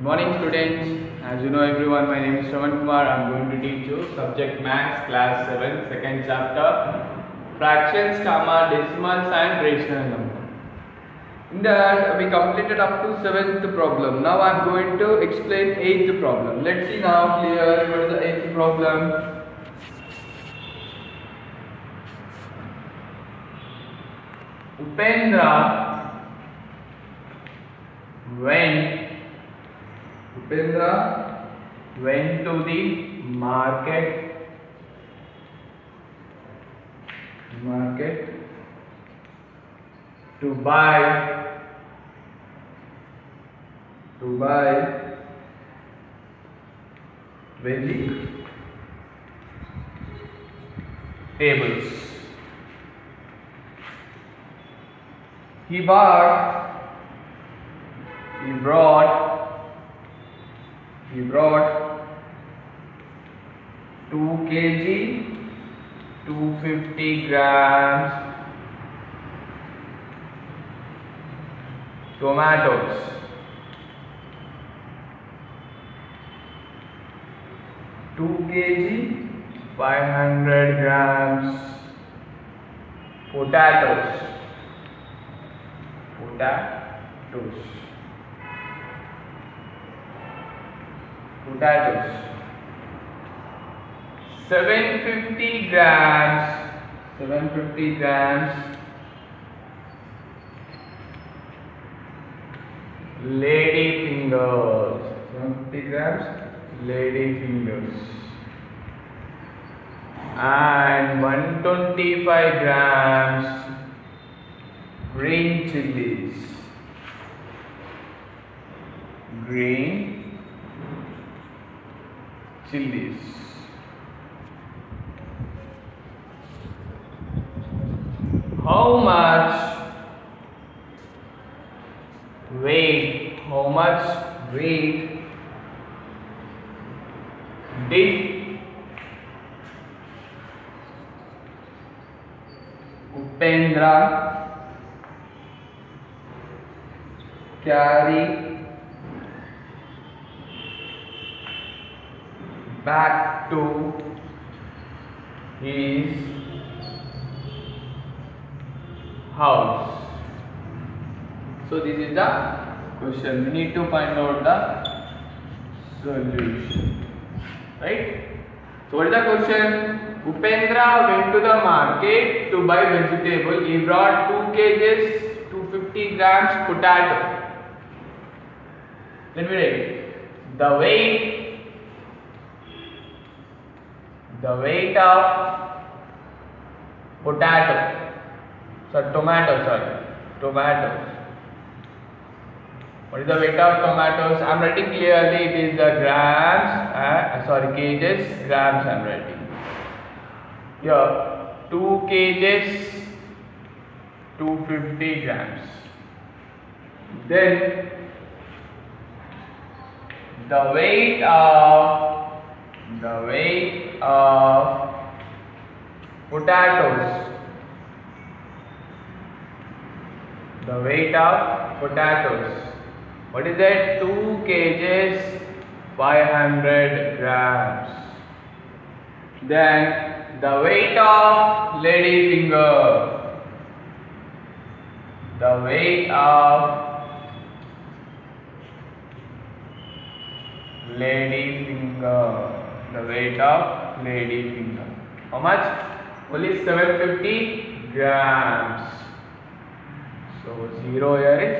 Good morning, students. As you know, everyone, my name is Shravan Kumar. I am going to teach you subject Maths, class 7, second chapter, fractions, comma, decimals, and rational number. In that, we completed up to 7th problem. Now, I am going to explain 8th problem. Let's see now clear what is the 8th problem. Upendra went to the market to buy vegetables. He brought 2 kg 250 grams tomatoes, 2 kg 500 grams potatoes, 750 grams lady fingers, and 125 grams green chilies. How much weight did Upendra carry back to his house? So this is the question. We need to find out the solution, right? So what is the question? Upendra went to the market to buy vegetable. He brought 2 kgs 250 grams potato. Let me write the weight of tomatoes. What is the weight of tomatoes? I am writing clearly. It is the kgs, grams I am writing. Here 2 kgs 250 grams. Then the weight of potatoes. What is that? 2 kgs 500 grams. Then the weight of lady finger. How much? Only 750 grams. So 0 here is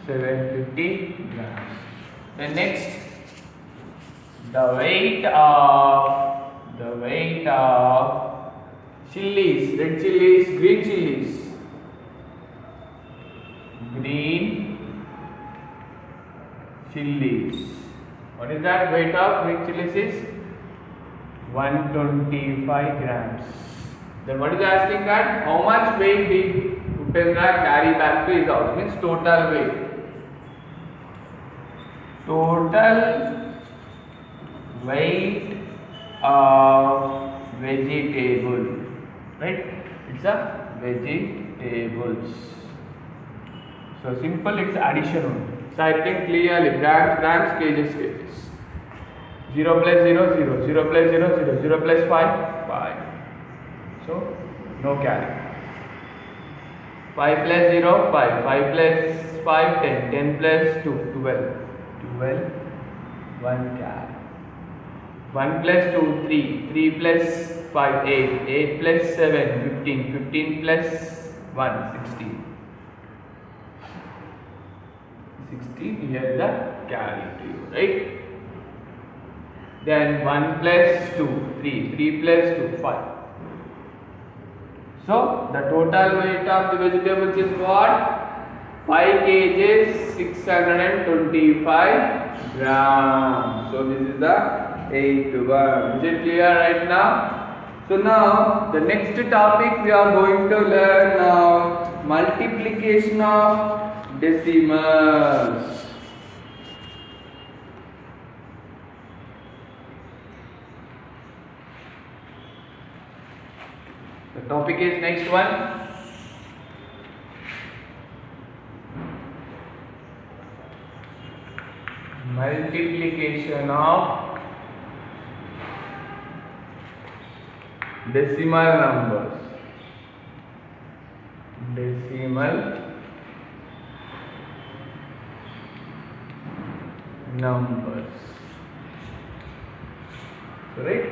750 grams. Then next, the weight of chilies, red chilies, green chilies. What is that? Weight of green chilies is 125 grams. Then what is asking that? How much weight did Upendra carry back to his house? Means total weight. Of vegetable, right? It's a vegetables. So simple, it's addition only. Citing clearly grams, kgs. 0 plus 0, 0, 0 plus 0, 0, 0 plus 5, 5. So, no carry. 5 plus 0, 5, 5 plus 5, 10, 10 plus 2, 12, 12, 1 carry. 1 plus 2, 3, 3 plus 5, 8, 8 plus 7, 15, 15 plus 1, 16. 16, here is the carry to you, right? Then 1 plus 2, 3, 3 plus 2, 5. So, the total weight of the vegetables is what? 5 kgs, 625 grams. So, this is the 8th one. Is it clear right now? So, now the next topic we are going to learn now multiplication of decimals. The topic is next one. Multiplication of decimal numbers. Decimal numbers. Right?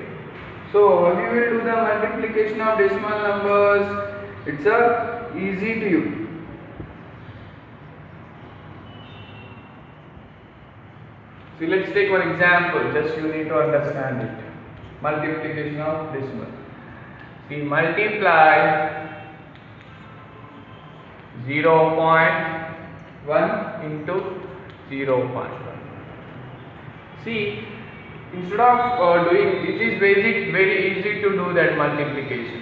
So, when you will do the multiplication of decimal numbers, it's easy to you. So, let's take one example, just you need to understand it. Multiplication of decimal. See, multiply 0.1 into 0.1. See, instead of doing, it is very easy to do that multiplication.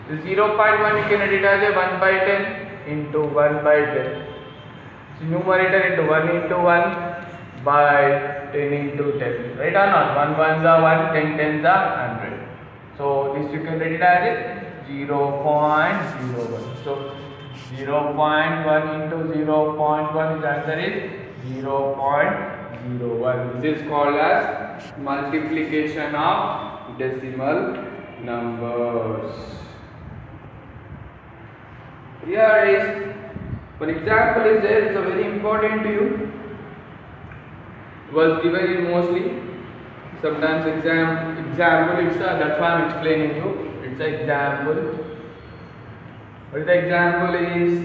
The 0.1 you can write it as a 1 by 10 into 1 by 10. So numerator into 1 into 1 by 10 into 10. Right or not? 1 ones are 1, 10 tens are 100. So this you can write it as a 0.01. So 0.1 into 0.1, the answer is 0.01. This is called as multiplication of decimal numbers. Here is one example is there. It's a very important to you. Was given in mostly. Sometimes example. It's that's why I'm explaining you. It's an example. What the example is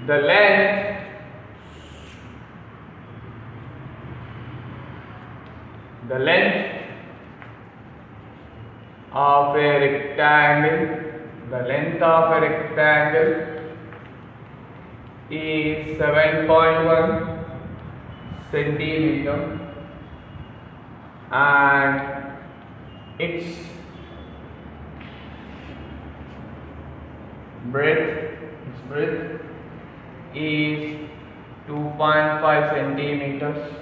the length. The length of a rectangle, is 7.1 centimeter and its breadth is 2.5 centimeters.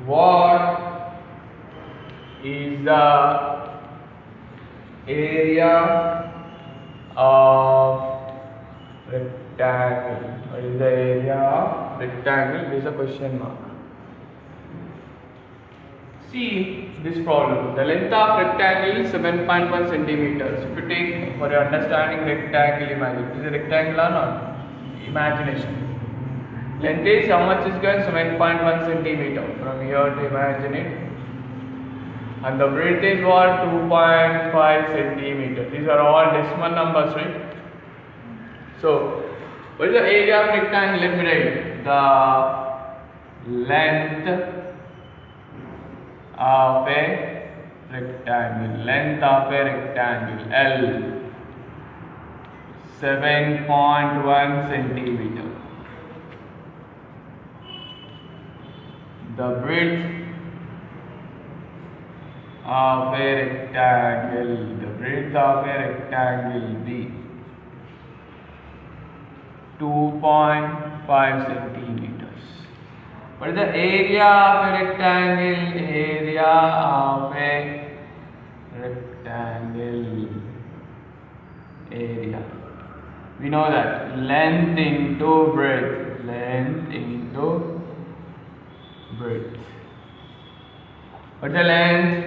What is the area of rectangle? What is the area of rectangle? There is a question mark. See this problem. The length of rectangle is 7.1 centimeters. If you take for your understanding rectangle, imagine is a rectangle or not? Imagination. Length is how much is given? 7.1 centimeter. From here to imagine it. And the breadth is what? 2.5 centimeter. These are all decimal numbers, right? So, what is the area of rectangle? Let me write. The length of a rectangle. Length of a rectangle. L. 7.1 centimeter. The breadth of a rectangle. The breadth of a rectangle B. 2.5 centimeters. What is the area of a rectangle? Area of a rectangle. Area. We know that length into breadth. Length into breadth. What's the length?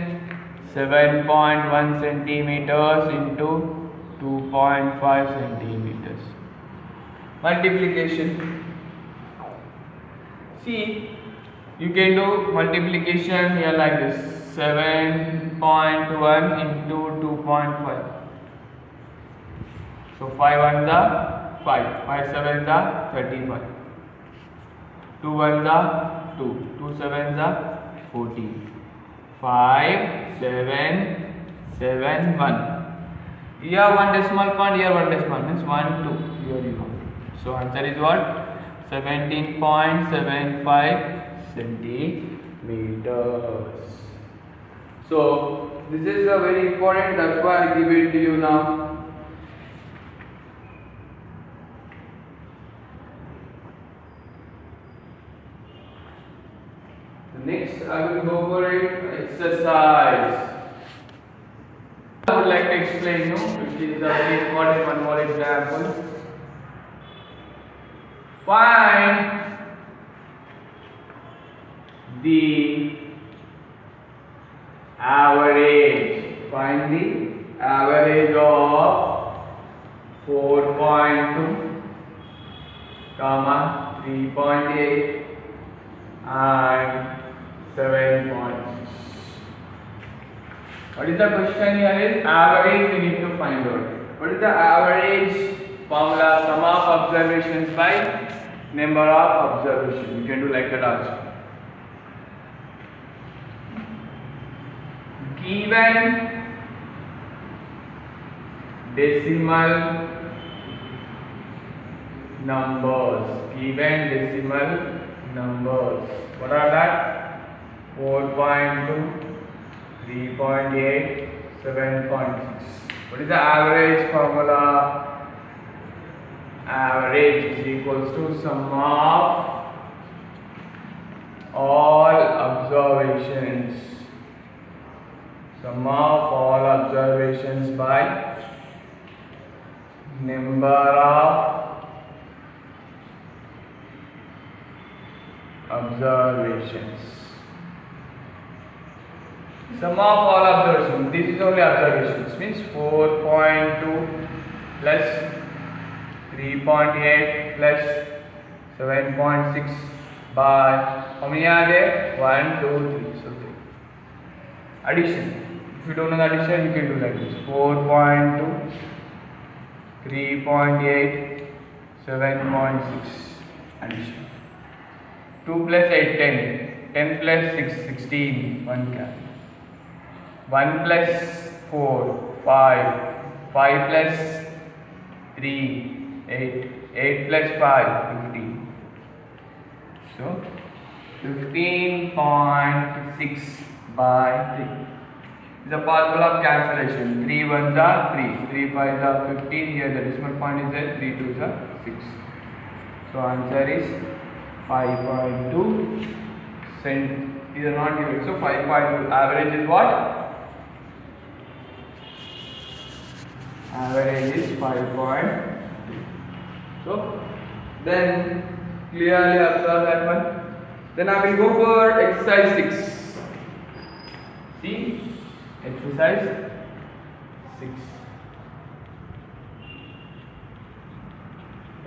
7.1 centimeters into 2.5 centimeters. Multiplication. See, you can do multiplication here like this. 7.1 into 2.5. So 5 ones are 5. 5 sevens are 35. 2 ones are 2. 2 sevens are 14. 5, 7, 7, 1. Here one decimal point, here one decimal means 1, 2. Here you have. So answer is what? 17.75 centimeters. So this is a very important, that's why I give it to you now. Next, I will go for it. Exercise. I would like to explain you, which is a very important one more example. Find the average. Find the average of 4.2, 3.8 and 7.6. What is the question here is average we need to find out. What is the average formula? Sum of observations by number of observations. You can do like that also. Given decimal numbers. Given decimal numbers. What are that? 4.2, 3.8, 7.6. What is the average formula? Average is equals to sum of all observations. Sum of all observations by number of observations. Sum of all observations. This is only observations. Means 4.2 plus 3.8 plus 7.6 by how many are there? 1, 2, 3. So 3. Addition. If you don't know the addition, you can do like this. 4.2, 3.8, 7.6. Addition. 2 plus 8, 10. 10 plus 6, 16. 1 cap. 1 plus 4, 5. 5 plus 3, 8. 8 plus 5, 15. So 15.6 by 3. Is a possible of cancellation. 3 ones are 3. 3 5s are 15. Here the decimal point is there. 3 2s are 6. So answer is 5.2 cent. These are not given. So 5.2. Average is what? Average is 5.2. So then clearly observe that one. Then I will go for exercise 6. See, exercise 6.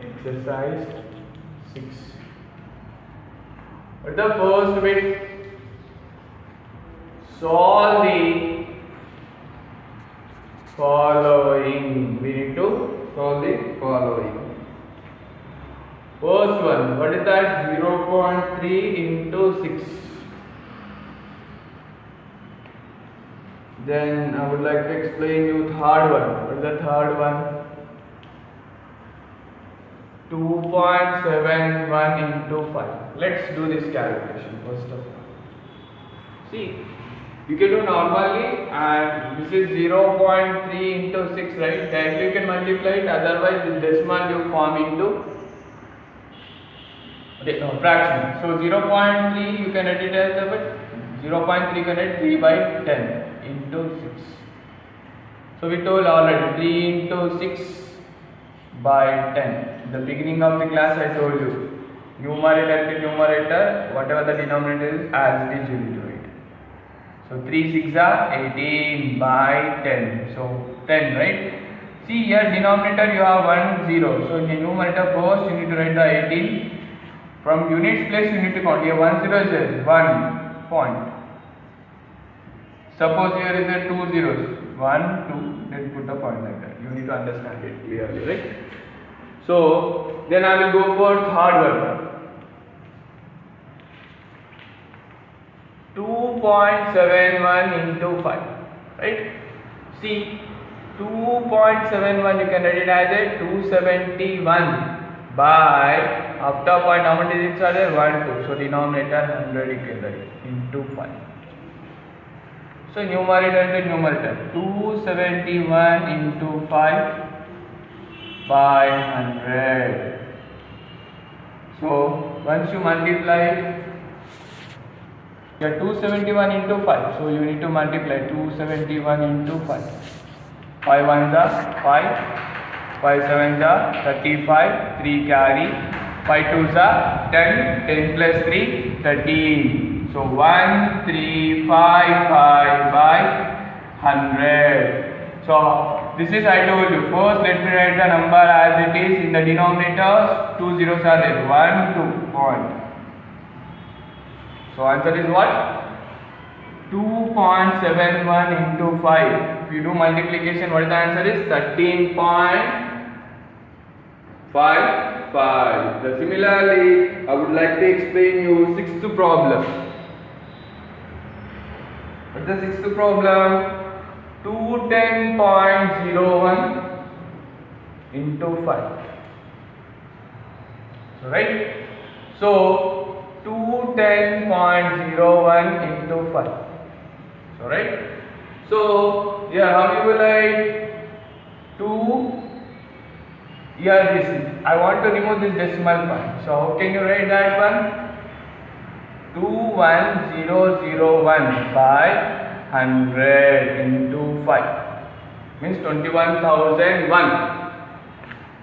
Exercise 6. What the first bit? Solve the following. We need to solve the following. First one, what is that? 0.3 into 6. Then I would like to explain you third one. What is the third one? 2.71 into 5. Let's do this calculation first of all. See, you can do normally, and this is 0.3 into 6, right? Directly you can multiply it, otherwise this decimal you form into fraction. So 0.3 you can write it as a bit. 0.3 you can write 3 by 10 into 6. So we told already 3 into 6 by 10. The beginning of the class I told you, numerator to numerator, whatever the denominator is, as it is you need to write. So 3 6 are 18 by 10. So 10, right? See here denominator you have 1 0. So in the numerator first you need to write the 18. From units place you need to count. Here 1 0 is 1 point. Suppose here is a 2 zeros. 1 2. Then put the point like that. You need to understand it clearly, right? So then I will go for third one. 2.71 into 5, right? See, 2.71 you can write it as a 271 by, after point how many digits are there? 1 2. So denominator 100 you can write into 5. So numerator into numerator, 271 into 5 by 100. So once you multiply, here 271 into 5, so you need to multiply 271 into 5. 5 ones are 5, 5 sevens are 35, 3 carry, 5 twos are 10, 10 plus 3, 13. So 1355 by 100. So this is I told you. First let me write the number as it is in the denominators. 2 zeros are there. 1 2 point. So answer is what? 2.71 into 5. If you do multiplication, what is the answer is 13.55. Similarly, I would like to explain you sixth problem. What's the sixth problem? 210.01 into 5. So right? So 210.01 into 5. So right? So here how you will write 2. Here this is. I want to remove this decimal point. So how can you write that one? 21001 by 100 into 5 means 21,001.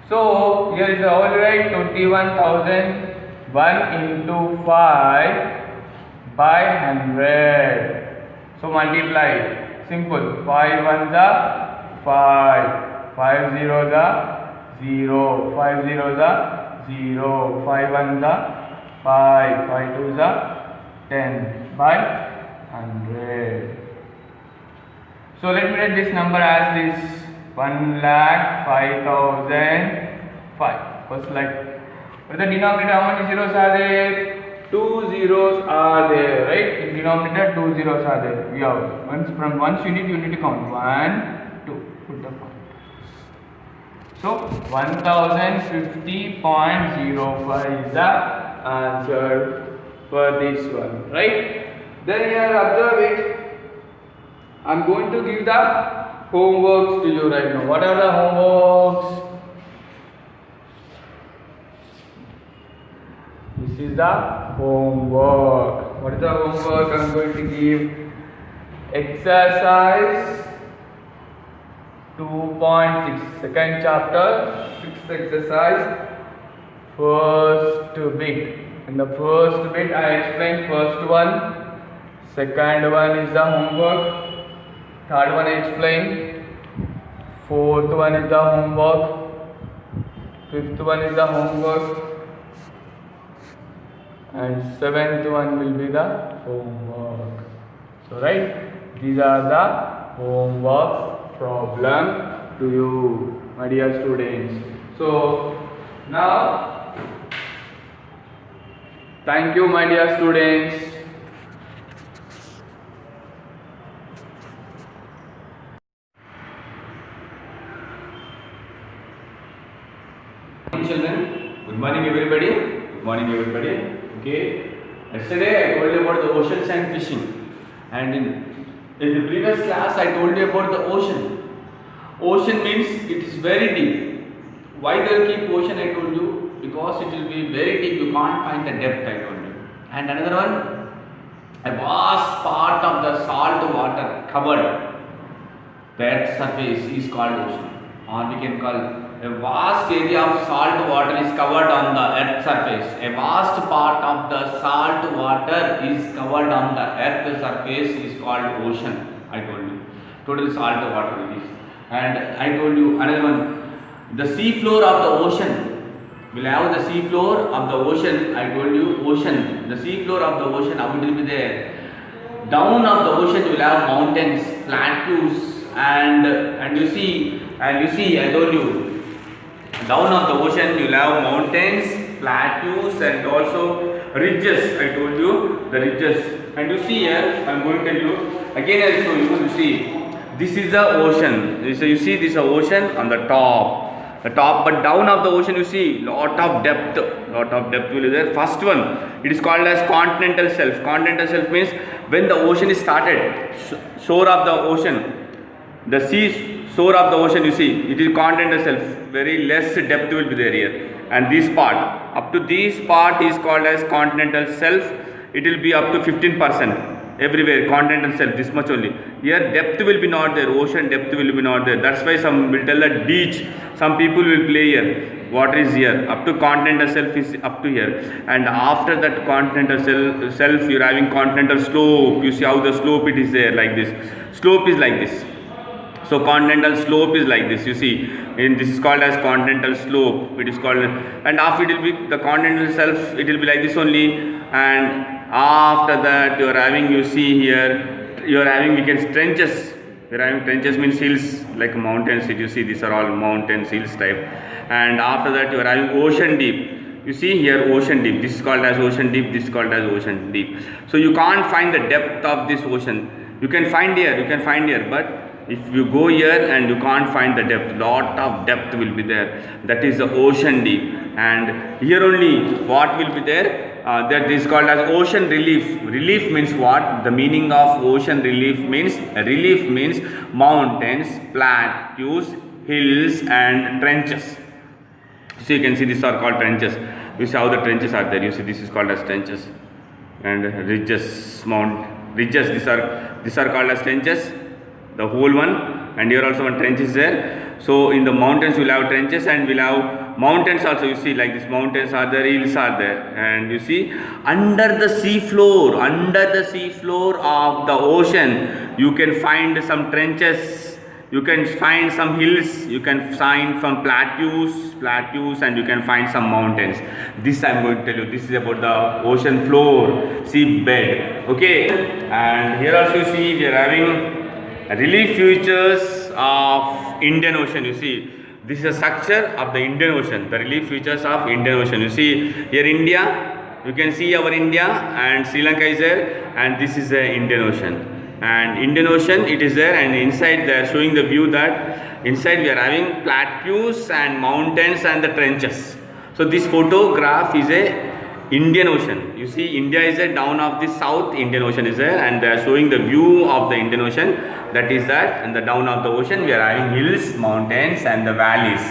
So here is all right, 21,001 into 5 by 100. So multiply. Simple. 5 ones are 5, 5 zeros are 0, 5 zeros are 0, 5 ones are 5, 5 twos are 10 by 100. So let me write this number as this 1,05,005. First like, with the denominator how many zeros are there? 2 zeros are there, right? In denominator 2 zeros are there. We have from once unit you need to count 1 2. Put the point. So 1050.05 is the answer for this one, right? Then here observe it. I am going to give the homeworks to you right now. What are the homeworks? This is the homework. What is the homework I am going to give? Exercise 2.6, second chapter, 6th exercise, first bit. In the first bit I explained first one, second one is the homework, third one I explained, fourth one is the homework, fifth one is the homework, and seventh one will be the homework. So right, these are the homework problem to you, my dear students. So now, thank you, my dear students. Children, good morning everybody. Good morning everybody. Okay, yesterday I told you about the oceans and fishing, and in the previous class I told you about the ocean. Ocean means it is very deep. Why they keep ocean? I told you, because it will be very deep, you can't find the depth, I told you. And another one, a vast part of the salt water covered that surface is called ocean, or we can call A vast area of salt water is covered on the earth surface. A vast part of the salt water is covered on the earth surface is called ocean. I told you. Total salt water it is. And I told you another one. The sea floor of the ocean. We'll have the sea floor of the ocean. I told you ocean. The sea floor of the ocean, how it will be there? Down of the ocean you will have mountains, plateaus, and you see, I told you, down of the ocean you will have mountains, plateaus, and also ridges. I told you the ridges. And you see here, I am going to tell you again. I will show you. You see, this is the ocean. So you see this is the ocean on the top. But down of the ocean you see lot of depth will be there. First one, it is called as continental shelf. Continental shelf means when the ocean is started, shore of the ocean, the sea shore of the ocean, you see it is continental shelf. Very less depth will be there here, and this part up to this part is called as continental shelf. It will be up to 15%. Everywhere continental shelf, this much only. Here depth will be not there, ocean depth will be not there. That's why some will tell that beach, some people will play here, water is here, up to continental shelf is up to here. And after that continental shelf you are having continental slope. You see how the slope it is there, like this. Slope is like this. So continental slope is like this, you see, and this is called as continental slope. It is called, and after it will be the continental shelf, it will be like this only. And after that you are having, you see here, you are having, we can trenches. You are having trenches means hills, like mountains. You see these are all mountains, hills type. And after that you are having ocean deep. You see here ocean deep. This is called as ocean deep. This is called as ocean deep. So you can't find the depth of this ocean. You can find here, but if you go here and you can't find the depth, lot of depth will be there. That is the ocean deep. And here only what will be there? That is called as ocean relief. Relief means what? The meaning of ocean relief means mountains, plateaus, hills, and trenches. So you can see these are called trenches. You see how the trenches are there. You see this is called as trenches. And ridges, ridges. These are called as trenches. The whole one, and here also one trench is there. So in the mountains we'll have trenches, and we'll have mountains also. You see like this, mountains are there, hills are there, and you see under the sea floor of the ocean you can find some trenches, you can find some hills, you can find some plateaus, and you can find some mountains. This I am going to tell you. This is about the ocean floor, sea bed. Okay, and here also you see we are having relief features of Indian Ocean. You see this is a structure of the Indian Ocean, the relief features of Indian Ocean. You see here India, you can see our India, and Sri Lanka is there, and this is the Indian Ocean. And Indian Ocean it is there, and inside they are showing the view that inside we are having plateaus and mountains and the trenches. So this photograph is a Indian Ocean. You see India is there, down of the south Indian Ocean is there, and they are showing the view of the Indian Ocean. That is that, and the down of the ocean we are having hills, mountains, and the valleys.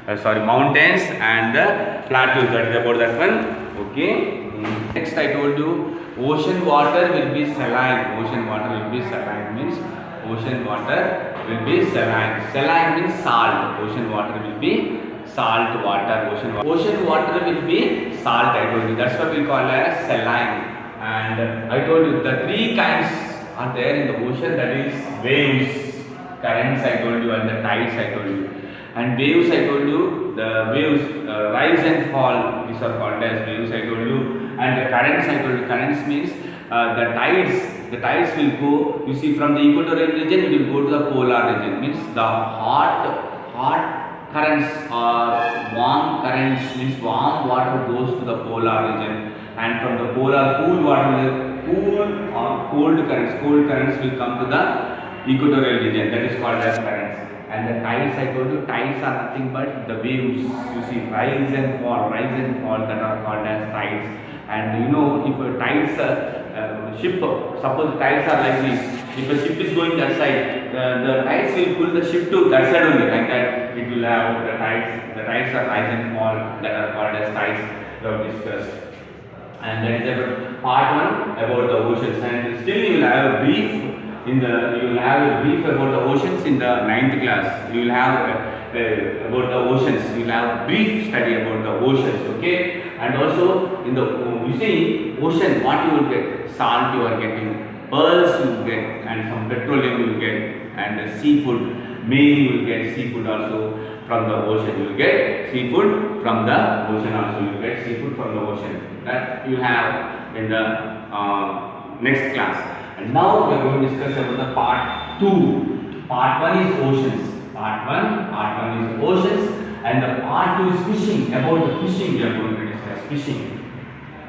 Mountains and the plateaus. That is about that one. Okay. Next I told you ocean water will be saline. Ocean water will be saline means ocean water will be saline. Saline means salt. Ocean water will be salt water. Ocean water will be salt. I told you. That's what we call as saline. And I told you the three kinds are there in the ocean. That is waves, currents I told you, and the tides I told you. And waves I told you, the waves rise and fall. These are called as waves I told you. And the currents I told you. Currents means the tides will go. You see from the equatorial region it will go to the polar region. Means the hot currents or warm currents means warm water goes to the polar region, and from the polar cool water, cool or cold currents will come to the equatorial region. That is called as currents. And the tides I told you, tides are nothing but the waves. You see rise and fall that are called as tides. And you know, if a tides ship, suppose tides are like this. If a ship is going that side, the tides will pull the ship to that side only. Like that, it will have the tides. The tides are rise and fall that are called as tides. We have discussed. And that is about part one about the oceans. And still you will have a brief about the oceans in the 9th class. You will have about the oceans. We will have brief study about the oceans, okay? And also in the you see ocean, what you will get? Salt you are getting, pearls you will get, and some petroleum you will get, and seafood. Mainly you will get seafood also from the ocean. You will get seafood from the ocean also. You will get seafood from the ocean. That you will have in the next class. And now we are going to discuss about the part 2. Part 1 is oceans. Part 1 is oceans, and the part 2 is fishing. About the fishing we are going to discuss fishing.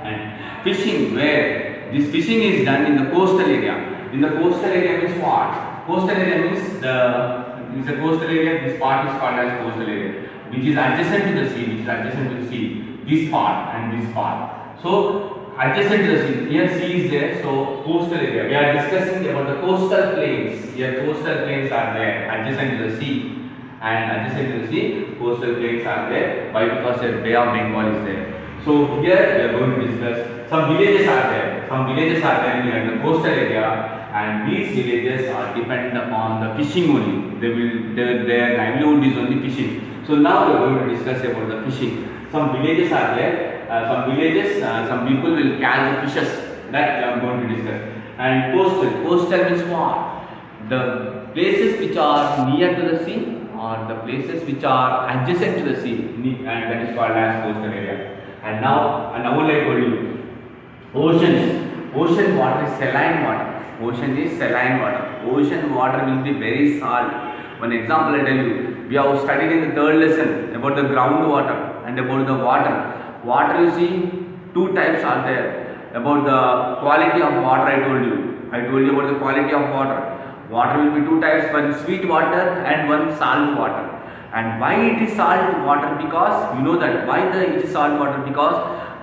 And fishing, where this fishing is done in the coastal area. In the coastal area means what? Coastal area means the coastal area. This part is called as coastal area, which is adjacent to the sea. This part and this part. So adjacent to the sea. Here sea is there. So coastal area. We are discussing about the coastal plains. Here coastal plains are there adjacent to the sea, and adjacent to the sea, coastal plains are there. Why? Because the Bay of Bengal is there. So here we are going to discuss some villages are there. Some villages are there near the coastal area, and these villages are dependent upon the fishing only. Their livelihood is only fishing. So now we are going to discuss about the fishing. Some villages are there. Some people will catch the fishes. That I am going to discuss. And coastal means what? The places which are near to the sea, or the places which are adjacent to the sea, and that is called as coastal area. And now I told you, ocean water is saline water. Ocean is saline water. Ocean water will be very salt. One example I tell you, we have studied in the 3rd lesson about the groundwater and about the water. Water, you see, 2 types are there. About the quality of water, I told you about the quality of water. Water will be 2 types, one sweet water and one salt water. And why it is salt water? Because you know that why it is salt water, because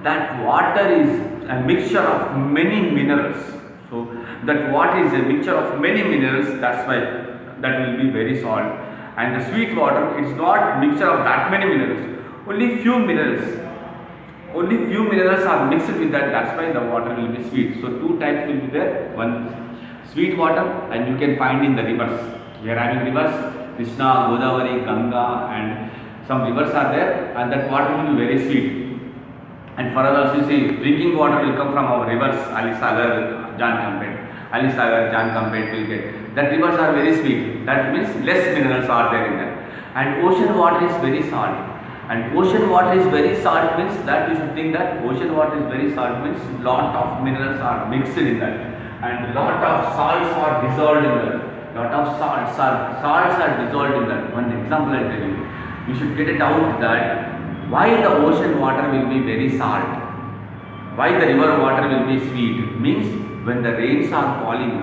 that water is a mixture of many minerals. So that water is a mixture of many minerals. That's why that will be very salt. And the sweet water, it's not mixture of that many minerals. Only few minerals are mixed with that. That's why the water will be sweet. So 2 types will be there. One sweet water, and you can find in the rivers. We are having rivers, Krishna, Godavari, Ganga, and some rivers are there, and that water will be very sweet. And for others, you see, drinking water will come from our rivers, Ali Sagar, Jan Kampet will get. That rivers are very sweet. That means less minerals are there in that. And ocean water is very salt. And ocean water is very salt means that you should think that ocean water is very salt means lot of minerals are mixed in that, and lot of salts are dissolved in that. Lot of salts are dissolved in that. One example I tell you, you should get it out that why the ocean water will be very salt, why the river water will be sweet, means when the rains are falling,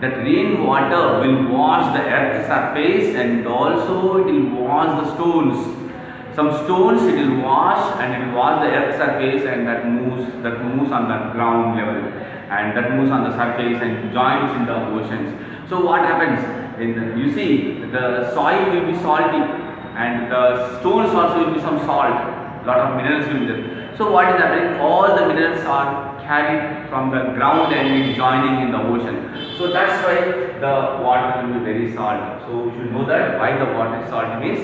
that rain water will wash the earth's surface, and also it will wash the stones. Some stones it will wash, and it will wash the earth's surface, and that moves on the ground level, and that moves on the surface and joins in the oceans. So what happens? You see, the soil will be salty, and the stones also will be some salt. Lot of minerals will be there. So what is happening? All the minerals are carried from the ground and is joining in the ocean. So that's why the water will be very salt. So you should know that why the water is salt means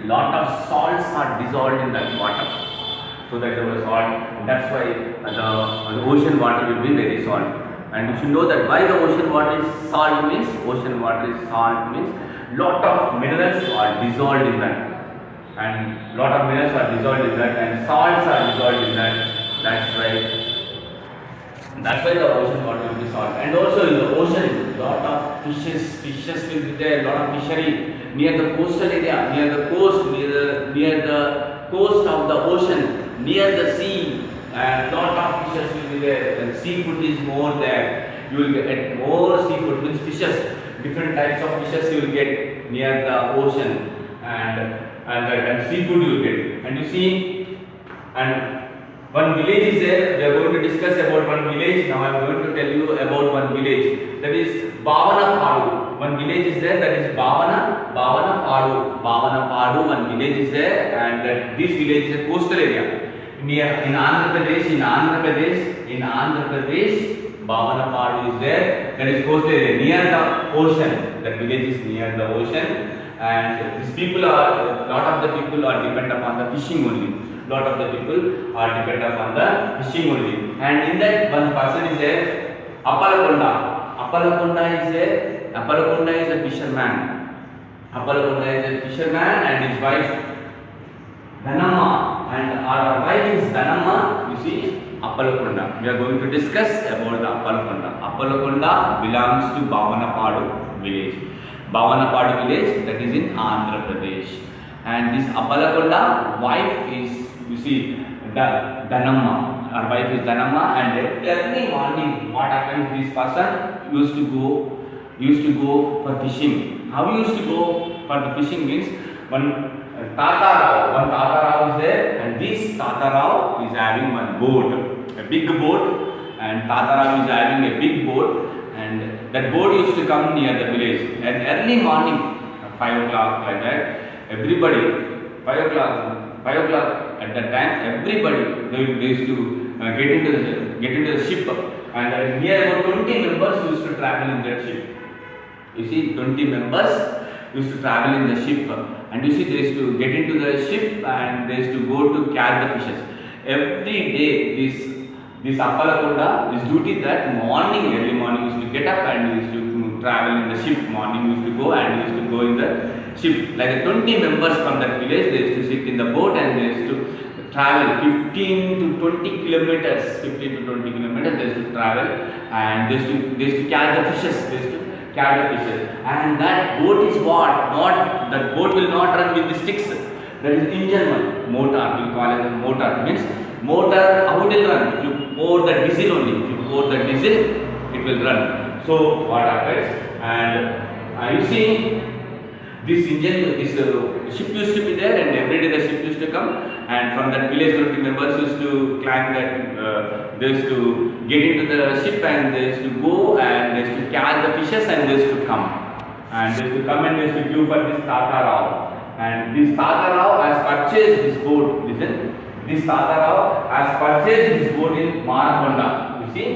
lot of salts are dissolved in that water. So that there was salt. That's why the ocean water will be very salt. And you should know that why the ocean water is salt means lot of minerals are dissolved in that. And lot of minerals are dissolved in that, and salts are dissolved in that. That's why the ocean water will be salt. And also in the ocean, lot of fishes will be there. Lot of fishery near the coastal area, near the coast of the ocean, near the sea, and lot of fishes will be there. And seafood is more there. You will get more seafood, means fishes. Different types of fishes you will get near the ocean, and seafood you will get. And you see, and one village is there. We are going to discuss about one village. Now I am going to tell you about one village. That is Bhavana Padu. One village is there. That is Bhavana Padu. One village is there, and this village is a coastal area. In Andhra Pradesh, Bhavana Padu is there. That is coastal area near the ocean. That village is near the ocean, and these people are, lot of the people are depend upon the fishing only. Lot of the people are depend upon the fishing only. And in that one person is a Appalakonda. Appalakonda is a fisherman. Appalakonda is a fisherman and his wife Dhanamma, and our wife is Dhanamma. You see, Appalakonda. We are going to discuss about the Appalakonda. Appalakonda belongs to Bhavanapadu village. Bhavanapadu village, that is in Andhra Pradesh. And this Appalakonda wife is, you see, Dhanamma. Our wife is Dhanamma, and every morning, what happens? This person used to go for fishing. How he used to go for the fishing means one Tata Rao is there, and this Tata Rao is having one boat, a big boat, and Tata Rao is having a big boat, and that boat used to come near the village. And early morning, 5 o'clock like that, everybody, 5 o'clock at that time, everybody they used to get into the ship, and near about 20 members used to travel in that ship. You see, 20 members used to travel in the ship, and you see, they used to get into the ship and they used to go to catch the fishes. Every day, this Appalakonda, his duty that morning, early morning, used to get up and used to travel in the ship. Morning used to go and used to go in the ship. Like 20 members from that village, they used to sit in the boat and they used to travel 15 to 20 kilometers. 15 to 20 kilometers, they used to travel, and they used to catch the fishes. And that boat is what? That boat will not run with the sticks. That is engine one. Motor, we call it a motor. Means motor, how it will run? If you pour the diesel only. If you pour the diesel, it will run. So what happens? And you see, this engine, this ship used to be there, and every day the ship used to come, and from that village 20 members used to climb that, they used to get into the ship, and they used to go and they used to catch the fishes, and they used to come. And they used to come and they used to give for this Tata Rao. And this Tata Rao has purchased this boat. Listen, this Tata Rao has purchased this boat in Marakonda. You see,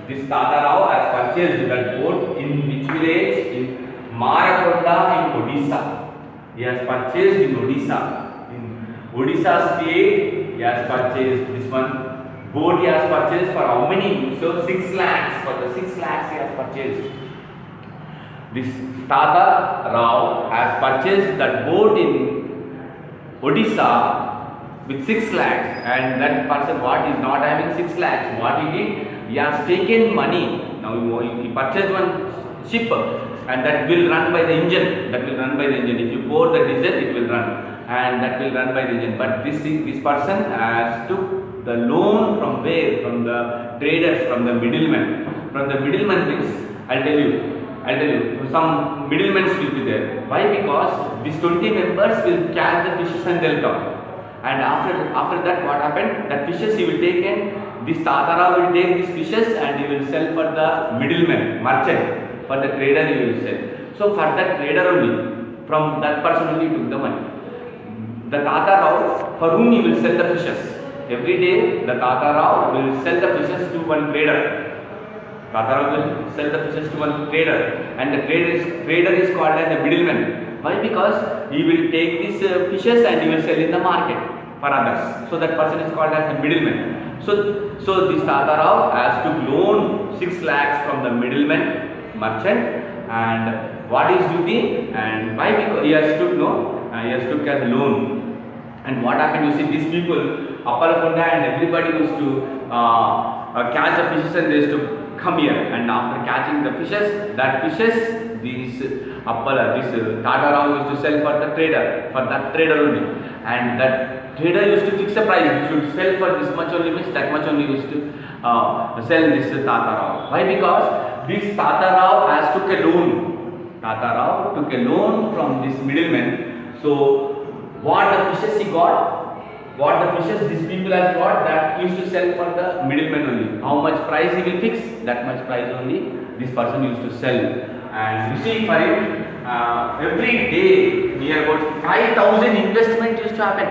this Tata Rao has purchased that boat in which village? In Marakonda in Odisha. He has purchased in Odisha. In Odisha state, he has purchased this one boat. He has purchased for how many? So 6 lakhs. For the 6 lakhs he has purchased. This Tata Rao has purchased that boat in Odisha with 6 lakhs, and that person what is not having 6 lakhs. What he did? He has taken money. Now he purchased one ship, and that will run by the engine. If you pour the diesel, it will run, and that will run by the engine. But this person has took the loan from where? From the traders, from the middlemen. From the middlemen means, I'll tell you, some middlemen will be there. Why? Because these 20 members will catch the fishes and they'll come. And after that, what happened? That fishes he will take, and this Tata Rao will take these fishes and he will sell for the middleman, merchant. For the trader he will sell. So for that trader only, from that person only took the money. The Tata Rao, for whom he will sell the fishes. Every day the Tata Rao will sell the fishes to one trader. Tata Rao will sell the fishes to one trader, and the trader is called as the middleman. Why? Because he will take these fishes and he will sell in the market for others. So that person is called as a middleman. So this Tata Rao has to loan 6 lakhs from the middleman, merchant, and what is duty, and why? Because he has took as a loan. And what happened? You see, these people, Appalakonda and everybody used to catch the fishes, and they used to come here. And after catching the fishes, Tata Rao used to sell for the trader, for that trader only. And that trader used to fix a price. You should sell for this much only, means that much only used to sell this Tata Rao. Why? Because this Tata Rao has took a loan. Tata Rao took a loan from this middleman. So what the fishes he got, what the fishes these people has got, that used to sell for the middleman only. How much price he will fix, that much price only this person used to sell. And you see, for it, every day near about 5,000 investment used to happen.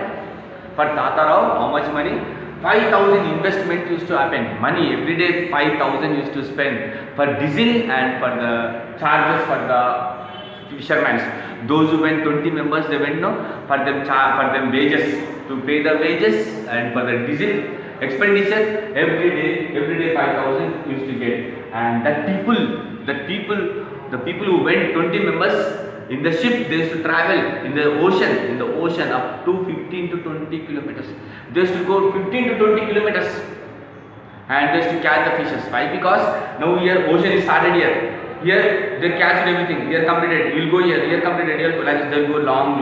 For Tata Rao, how much money? 5,000 investment used to happen. Money every day 5,000 used to spend for diesel and for the charges for the fishermen. Those who went 20 members, they went no for them wages, to pay the wages and for the diesel expenditure every day 5,000 used to get. And the people who went 20 members in the ship, they used to travel in the ocean up to 15 to 20 kilometers. They used to go 15 to 20 kilometers and they used to catch the fishes. Why? Because now here ocean is started here. Here they catch everything. Here completed. You'll go here completed. Here like this, they'll go long.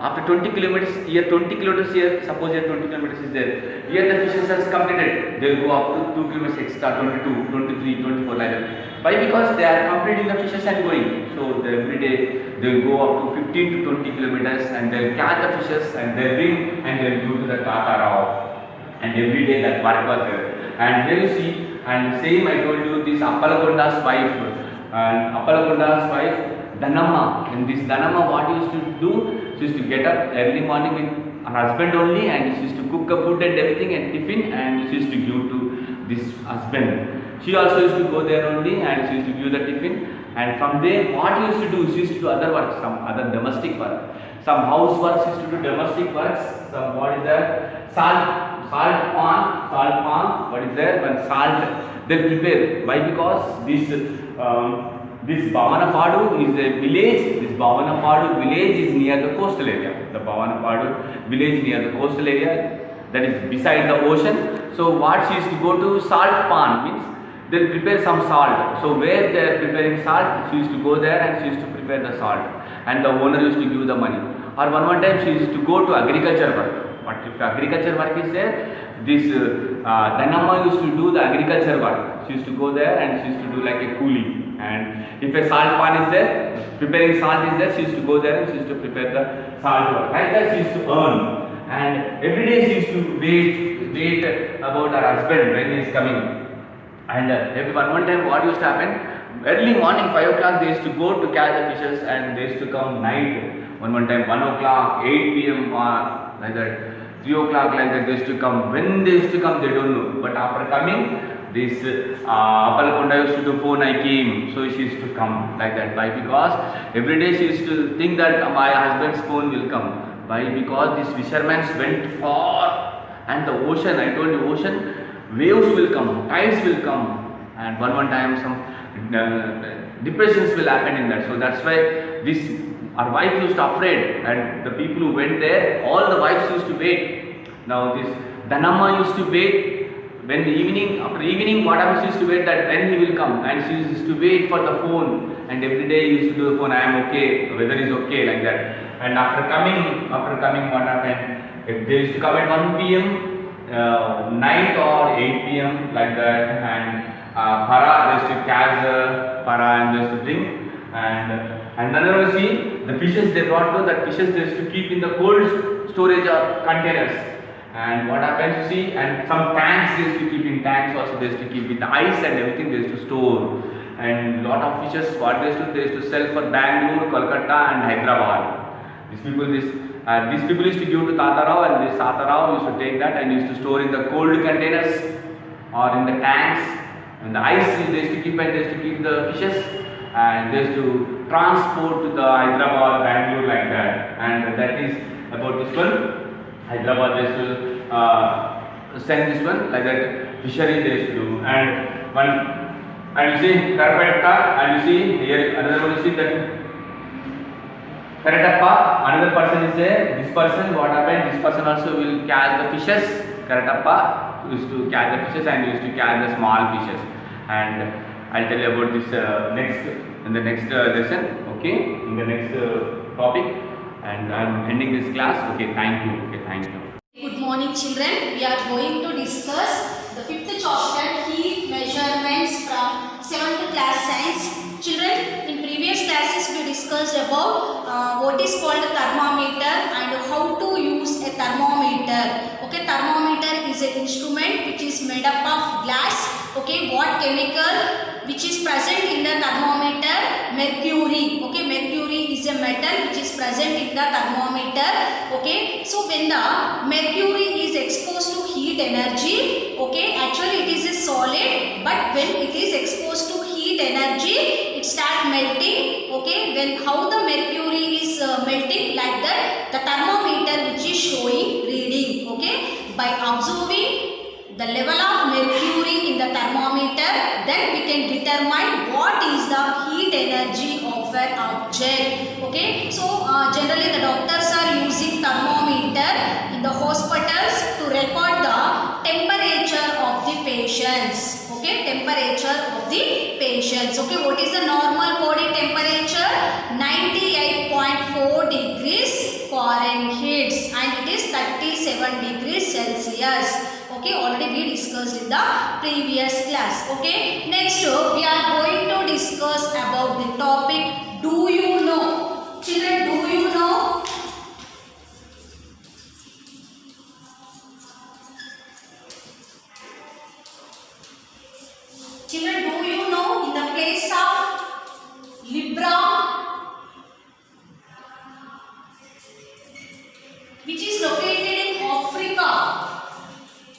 After 20 kilometers, here 20 kilometers here. Suppose here 20 kilometers is there. Here the fishes has completed. They'll go up to 2 kilometers extra, 22, 23, 24 like that. Why? Because they are completing the fishes and going. So every day they'll go up to 15 to 20 kilometers and they'll catch the fishes and they'll bring and they'll go to the Tatarao. And every day that work was there. And here you see, and same I told you, this Appalakonda's wife, and Appalakonda's wife, Dhanamma. And this Dhanamma, what used to do, she used to get up early morning with her husband only, and she used to cook the food and everything and tiffin, and she used to give to this husband. She also used to go there only, and she used to give the tiffin. And from there, what she used to do, she used to do other work, some other domestic work, some housework. She used to do domestic works. Some what is that? Salt pan. What is there? When salt they prepare. Why? Because this Bhavanapadu is a village. This Bhavanapadu village is near the coastal area. The Bhavanapadu village near the coastal area, that is beside the ocean. So what she used to go to salt pan means they'll prepare some salt. So where they are preparing salt, she used to go there and she used to prepare the salt. And the owner used to give the money. Or one time she used to go to agriculture work. But if agriculture work is there, this Dhanamma used to do the agriculture work. She used to go there and she used to do like a coolie. And if a salt pan is there, preparing salt is there, she used to go there and she used to prepare the salt work. Like that she used to earn. And every day she used to wait about her husband when he is coming. And one time what used to happen, early morning 5 o'clock they used to go to catch the fishes and they used to come night. One time 1 o'clock, 8 p.m. Like that. 3 o'clock like that they used to come. When they used to come they don't know. But after coming, this Appalakonda used to do phone I came. So she used to come like that. Why? Because every day she used to think that my husband's phone will come. Why? Because these fishermen went far and the ocean, I told you ocean, waves will come, tides will come, and one time some depressions will happen in that. So that's why this our wife used to afraid, and the people who went there, all the wives used to wait. Now this Dhanamma used to wait when the evening, after evening, what happens? She used to wait that when he will come, and she used to wait for the phone, and every day he used to do the phone, I am okay, the weather is okay, like that. And after coming, what happened? If they used to come at 1 p.m. Night or 8 p.m. like that, and para, they used to catch the para and they used to drink. And then you see the fishes they brought to that fishes they used to keep in the cold storage or containers. And what happens you see, and some tanks they used to keep in tanks also, they used to keep with the ice and everything they used to store. And lot of fishes what they used to sell for Bangalore, Kolkata and Hyderabad. These people used to give to Tatarao, and this Tatarao used to take that and used to store in the cold containers or in the tanks. And the ice they used to keep, and they used to keep the fishes, and they used to transport to the Hyderabad, Bangalore like that. And that is about this one. Hyderabad they used to send this one like that. Fishery they used to do. And you see Karpetta, and you see here another one. You see that Karatappa, another person is there. This person, what happened? This person also will catch the fishes. Karatappa used to catch the fishes and used to catch the small fishes. And I'll tell you about this in the next lesson. Okay, in the next topic. And I'm ending this class. Okay, thank you. Okay, thank you. Good morning, children. We are going to discuss the 5th chapter, heat measurements from 7th class science. Children, in previous classes we discussed about what is called a thermometer and how to use a thermometer. Okay, thermometer is an instrument which is made up of glass. Okay, what chemical which is present in the thermometer? Mercury. Okay, mercury is a metal which is present in the thermometer. Okay, so when the mercury is exposed to heat energy, okay, actually it is a solid, but when it is exposed to heat energy, it start melting. Okay, when how the mercury is melting, like that the thermometer which is showing reading. Okay, by observing the level of mercury in the thermometer, then we can determine what is the heat energy of an object. Okay, so generally the doctors are using thermometer in the hospitals to record the temperature of the patients. Okay, temperature of the patients. Okay, what is the normal body temperature? 98.4 degrees Fahrenheit and it is 37 degrees Celsius. Okay, already we discussed in the previous class. Okay, next we are going to discuss about the topic, do you know? Children, do you know? Children, do you know in the place of Libra, which is located in Africa?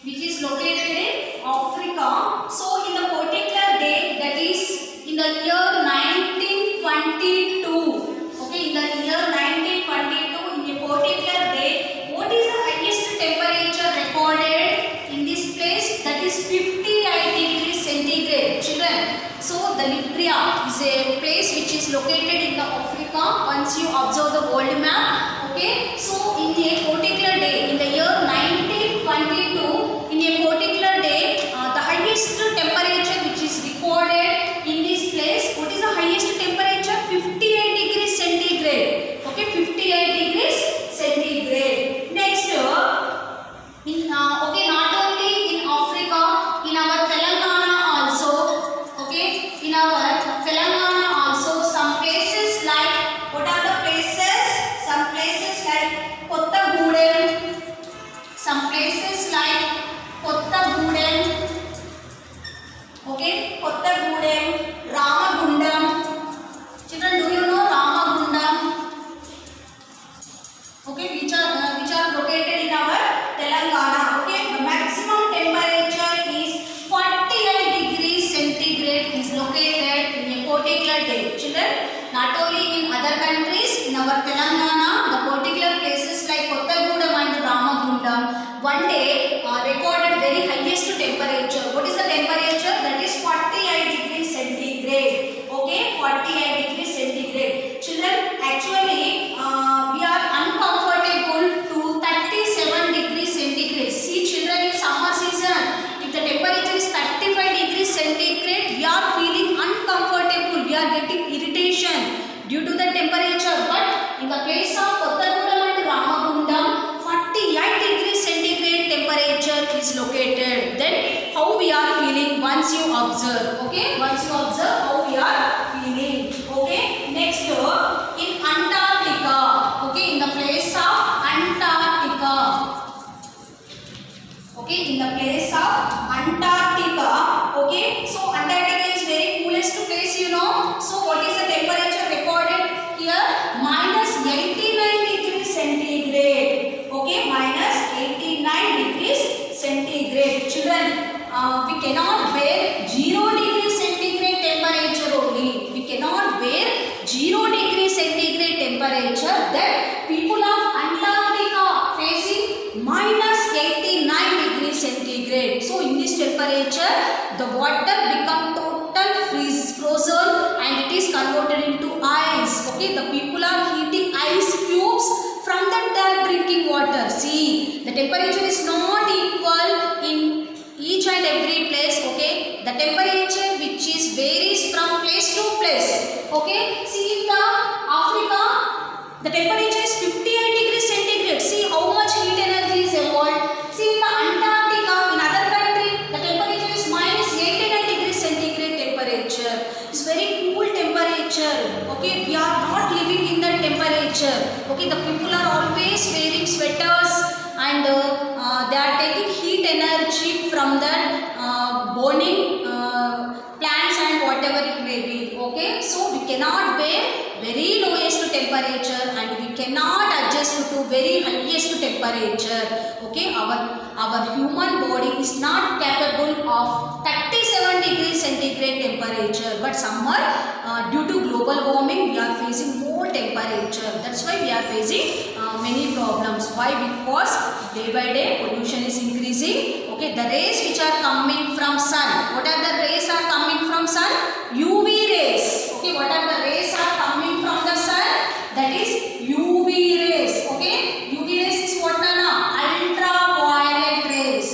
Which is located in Africa. So in the particular day, that is in the year 1922. Okay, in the year 1922, in a particular day, what is the highest temperature recorded in this place? That is 58 degrees centigrade. Children, so the Libya is a place which is located in the Africa. Once you observe the world map, okay, so in a particular day, in the year 1922, in a particular day, the highest temperature which is recorded in this place, what is the highest temperature? 58 degrees centigrade. Okay, 58 degrees centigrade. Next, okay, not only in Africa, in our Telangana also, okay, in our Telangana also, some places like, what are the places? Some places like Kottagudem, some places like Kottagudem, okay, Kottagudem, Ramagundam. Children, do you know Ramagundam? Okay, which are located in our Telangana. Okay, the maximum temperature is 48 degrees centigrade is located in a particular day. Children, not only in other countries, in our Telangana, the particular places like Kottagudem and Ramagundam, one day recorded very highest temperature. What is the temperature? That is 48 degrees centigrade. Okay, 48 degrees centigrade. Children, actually we are uncomfortable to 37 degrees centigrade. See children, in summer season, if the temperature is 35 degrees centigrade, we are feeling uncomfortable. We are getting irritation due to the temperature. But in the place of Kottagudem and Ramagundam, 48 degrees centigrade temperature is located. Then how we are feeling once you observe. Okay, once you observe how we are feeling. Okay, next in Antarctica. Okay, in the place of Antarctica. Okay, in the place of Antarctica. Okay, so Antarctica is very coolest place, you know. So what is the temperature recorded here? Minus 89 degrees centigrade. Okay, minus 89 degrees centigrade. Children, we cannot bear 0 degrees centigrade temperature only. We cannot bear 0 degrees centigrade temperature. Then people of Antarctica facing minus 89 degrees centigrade. So in this temperature, the water become total frozen and it is converted into ice. Okay, the people are heating ice cubes. From that they are drinking water. See, the temperature is not equal in each and every place. Okay, the temperature which is varies from place to place. Okay, see in the Africa, the temperature is 58 degrees centigrade. See how much heat energy is evolved. See in the Antarctica, in other country, the temperature is minus 89 degrees centigrade temperature. It's very cool temperature. Okay, we are not living in that temperature. Okay, the people are always wearing sweaters and they are taking heat energy from the burning plants and whatever it may be. Okay, so we cannot bear very lowest temperature and we cannot adjust to very highest temperature. Okay, our human body is not capable of 37 degrees centigrade temperature, but summer due to global warming, we are facing more temperature. That's why we are facing many problems. Why? Because day by day pollution is increasing. Okay, the rays which are coming from sun. What are the rays are coming from sun? UV rays. Okay, what are the rays are coming from the sun? That is UV rays. Okay, UV rays is what now? Ultraviolet rays.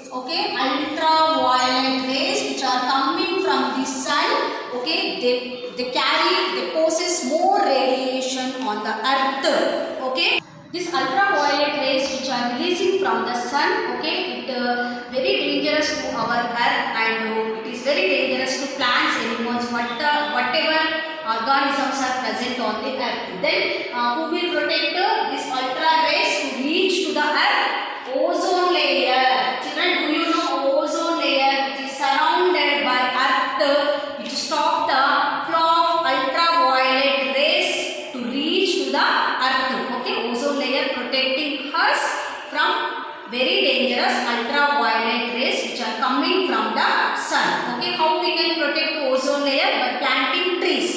Okay, ultraviolet rays which are coming from the sun. Okay, they possess more radiation on the earth. Okay, this ultraviolet rays which are releasing from the sun, okay, it very dangerous to our earth, and it is very dangerous to plants, animals, whatever organisms are present on the earth. Then who will protect this ultra rays to reach to the earth? Ozone layer. Children, do you know ozone layer which is surrounded by earth, which stop the flow of ultraviolet rays to reach to the earth. Okay, ozone layer protecting us from very dangerous ultraviolet rays which are coming from the sun. Okay, how we can protect the ozone layer? By planting trees.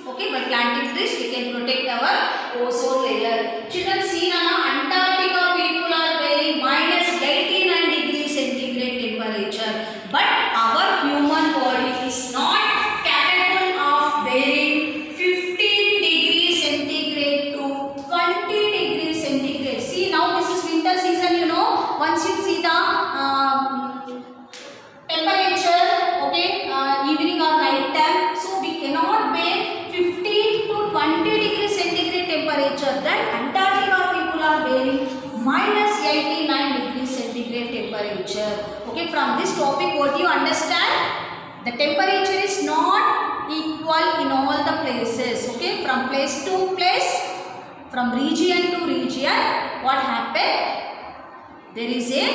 Okay, by planting trees we can protect our ozone layer. Children, see now, Antarctica people are bearing -89 degrees centigrade temperature, but our human body is not capable of bearing 15 degrees centigrade to 20 degrees centigrade. See, now this is winter season, you know. Once you see the temperature, okay, evening or night time, so we cannot bear 15 to 20 degrees centigrade temperature. Then Antarctica people are bearing -89 degrees centigrade temperature. Okay, from this topic what you understand? The temperature is not equal in all the places. Okay, from place to place, from region to region, what happened? There is a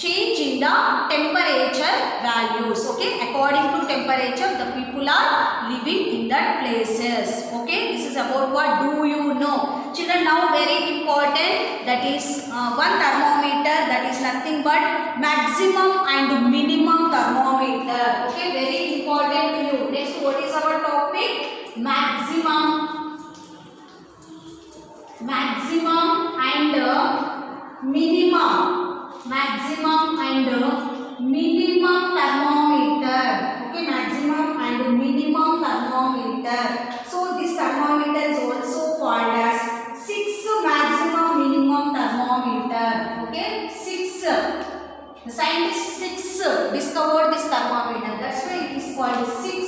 change in the temperature values. Okay, according to temperature the people are living in that places. Okay, this is about what do you know. Children, now very important, that is one thermometer, that is nothing but maximum and minimum thermometer. Okay, very important to you. Next, what is our topic? Maximum and minimum. Maximum and minimum thermometer. Okay, maximum and minimum thermometer. So this thermometer is also called as 6 maximum minimum thermometer. Okay, 6. The scientists 6 discovered this thermometer. That's why it is called 6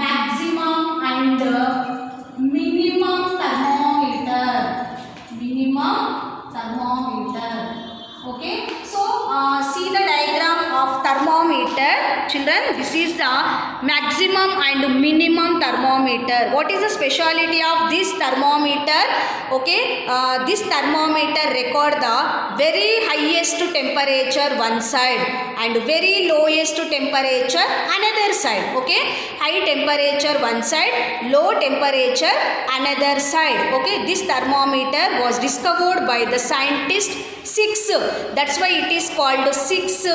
maximum and minimum thermometer. Minimum thermometer. Okay, so see the diagram of thermometer. Children, this is the maximum and minimum thermometer. What is the speciality of this thermometer? Okay, this thermometer record the very highest temperature one side and very lowest temperature another side. Okay, high temperature one side, low temperature another side. Okay, this thermometer was discovered by the scientist 6. That's why it is called 6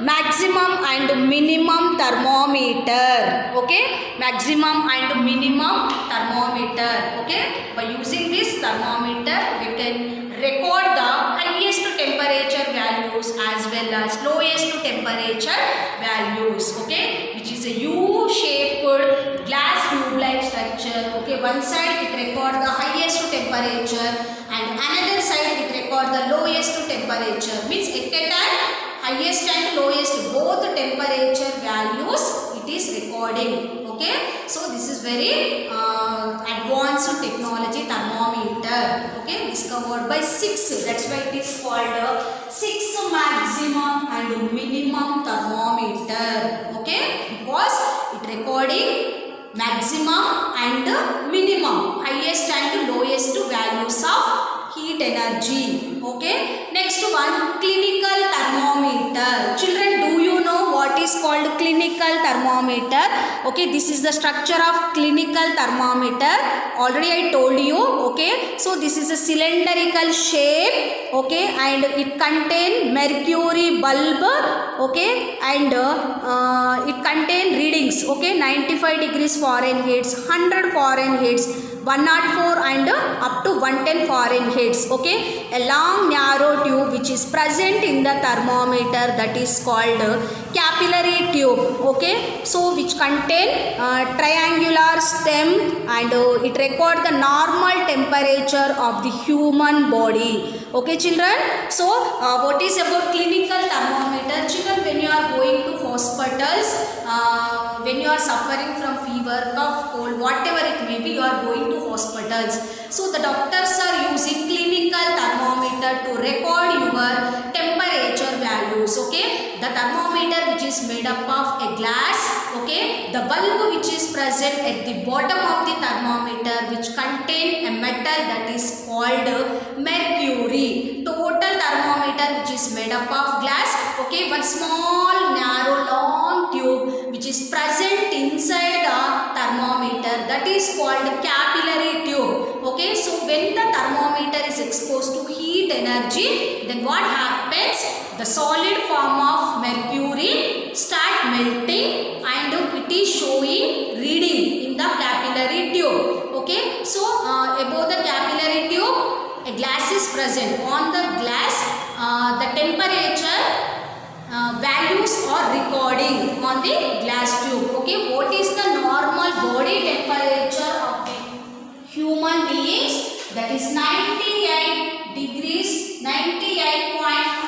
maximum and minimum thermometer. Okay, maximum and minimum thermometer. Okay, by using this thermometer we can record the highest temperature values as well as lowest temperature values. Okay, which is a U-shaped glass tube-like structure. Okay, one side it record the highest temperature and another side it record the lowest temperature. Means at a time highest and lowest both temperature values it is recording. Okay, so this is very advanced technology thermometer. Okay, discovered by 6. That's why it is called 6 maximum and minimum thermometer. Okay, because it recording maximum and minimum, highest and lowest values of heat energy. Okay, next one, clinical thermometer. Children, do you know what is is called clinical thermometer. Okay, this is the structure of clinical thermometer. Already I told you. Okay, so this is a cylindrical shape. Okay, and it contain mercury bulb. Okay, and it contain readings. Okay, 95 degrees Fahrenheit, 100 Fahrenheit, 104 and up to 110 Fahrenheit. Okay, a long narrow tube which is present in the thermometer, that is called capillary tube. Okay, so which contain triangular stem, and it record the normal temperature of the human body. Okay children, so what is about clinical thermometer? Children, when you are going to hospitals, when you are suffering from fever, cough, cold, whatever it may be, you are going to hospitals. So the doctors are using clinical thermometer to record your temperature values. Okay, the thermometer which is made up of a glass. Okay, the bulb which is present at the bottom of the thermometer, which contain a metal that is called mercury. Total thermometer which is made up of glass. Okay, one small narrow long tube which is present inside the thermometer, that is called capillary tube. Okay, so when the thermometer is exposed to heat energy, then what happens? The solid form of mercury start melting and it is showing reading in the capillary tube. Okay, so above the capillary tube a glass is present. On the glass the temperature values are recording on the glass tube. Okay, what is the normal body temperature of the human beings? That is 98 degrees, 98.4